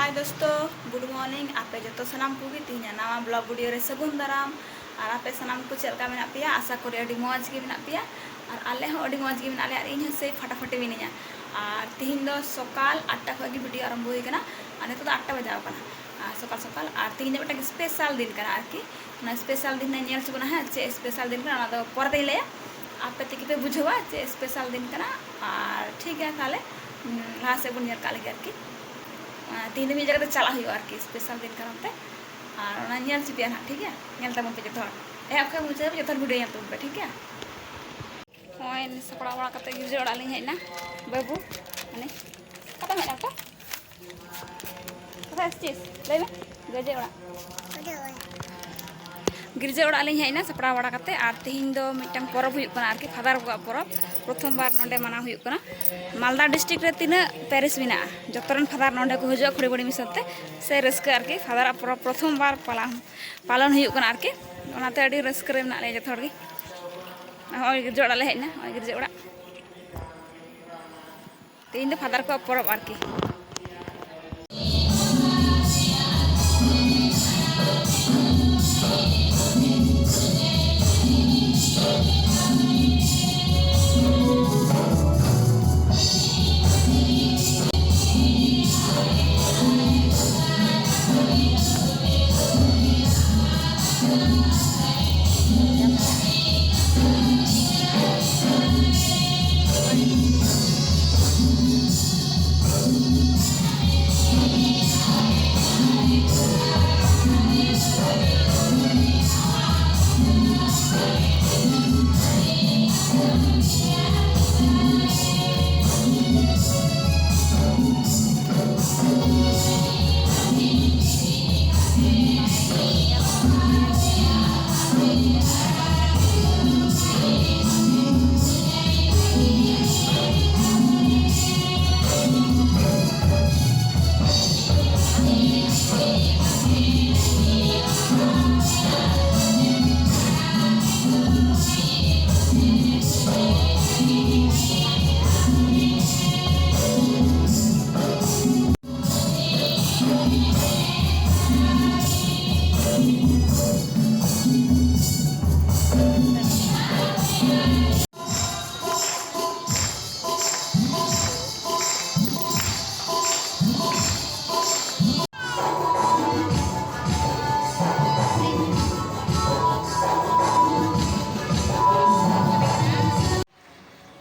हाय दोस्तों, good morning. आपे जो सामान को तीन नवा ब्लॉग वीडियो रे सगुन दाराम और आपे सामान को चलका में पे आशा करी अड़ी मौज गे में पे और आले हो अड़ी मौज गे में आले इन से फटाफटी मिनिया और तीन दो सकाल 8टा खी वीडियो आरम्भ हुई कना और नितो 8टा बजाव कना सकाल सकाल और तीन दो स्पेशल दिन कना आरकी स्पेशल दिन नेल चुना है चे स्पेशल दिन कना दो परते लैया आपे तक पे बुझवा चे स्पेशल दिन कना और ठीक है ताले लहा से बन का लगे आरकी तीन दिन जगह चला हुआ स्पेशल दिन करते और चिपिया ना ठीक है तबन पे जो एहब मुझे जो वीडियो तब पे ठीक है हमें सपड़ा बड़ा गिरजा ओड़ा लिंग हेना बाबू माने कत हेना को कथा चीज लैमे गिरजा ओड़ा लिंग हेना सपड़ा बड़ा और तीन दो मिटन परब हुई कना आरकी फादर को परब प्रथम बार नोंडे माना हुई कना मालदा डिस्ट्रिक्ट रे तीना पेरिस मेना जतरन फादर नोंडे को हजो खड़ी बड़ी मिसलते से रस्क आरकी फादर परब प्रथम बार पालन हुई कना आरकी ओनाते अडी रस्क रे मेना ले जत हर गे होय गिरजा ओड़ा ले हेना होय गिरजा ओड़ा तीन दो फादर को परब आरकी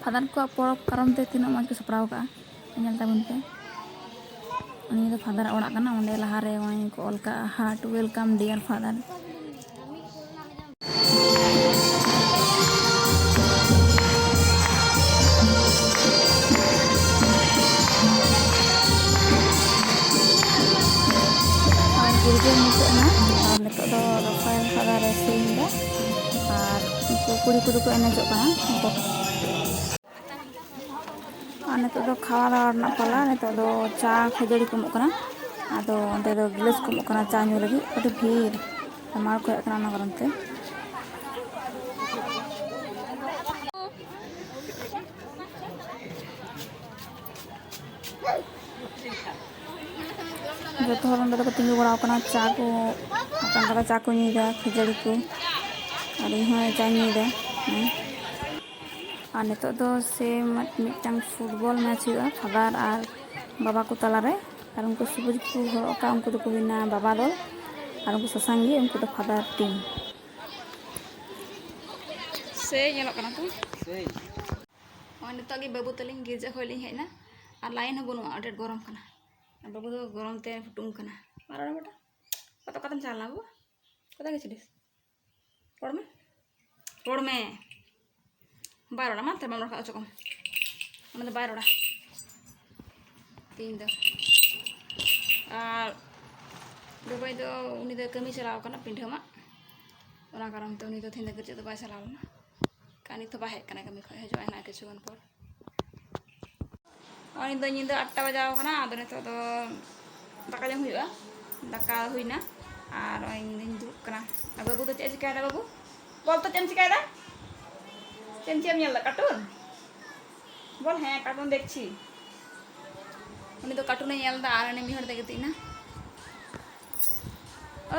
फादर को परब कारण ते तीन मज को सपड़ाव का तबन पे उनी फादर ओड़ा कना लहारे को ऑल का हार्ट वेलकम डियर फादर गिरजा मुचाना और नितो दो रफाएल फादर सेरिंगा और कुड़ी कुड़ी को एनेजो कना और नितो दो खावा दावा पाला नितो दो चा खजड़ी को मुकना आदो अंदे दो गिलास को मुकना चा न्यू लगी अति भीड़ मार को एकना ना करनते जो तो हरन दो तिंगु बड़ा कना चा को अपन का चा को नीदा खजड़ी को और यहां चा नीदा और नितो दो से मिटन फुटबॉल मैच हुआ फादर और बाबा को तलारे और उनको सबुज को हरका उनको तो हुईना बाबा दल और उनको ससांगी उनको तो फादर टीम से येलो कना तो से और नितो गे बाबू तलिंग गिरजा खोलिंग हेना और लाइन हो बनुआ अडेट गरम कना बाबू तो गरम ते फुटुम कना मारो बेटा कत कतम चलना बाबू कत गेछिलिस रोड में बारोड़ा मा तेम रखा चकम उन बारोड़ा तीन दो और दुबई दो उनी दो कमी चलाव कना पिंढा मा ओना कारण ते उनी दो थिन गिरजा दो बाय चलावना कानी तो बाहे कना कमी खय हजो आना के छुगन पर और इन दो निंदा 8टा बजाव कना आदो नितो दो दाका जम हुआ दाका हुईना और इन दुब कना बाबू तो चे चिकायदा बाबू बोल तो चेम चिकायदा चेम चेम कार्टून बोल हाँ कार्टून देखी उन्हें तो कार्टून नेलदा और उन्हें मिहर दे गितीना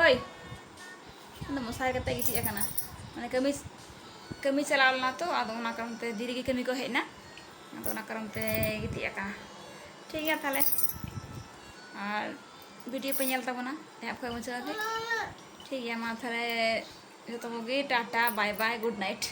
ओय उन्हें मसाई कते गिती अकना माने कमी चलावलना तो आदो ओना करमते दीदी की कमी को हेना आदो ओना करमते गिती अका ठीक है ताले और वीडियो पे नेल तबना एप खय मुचा ठीक है मा थाले जो तो tata bye bye good night.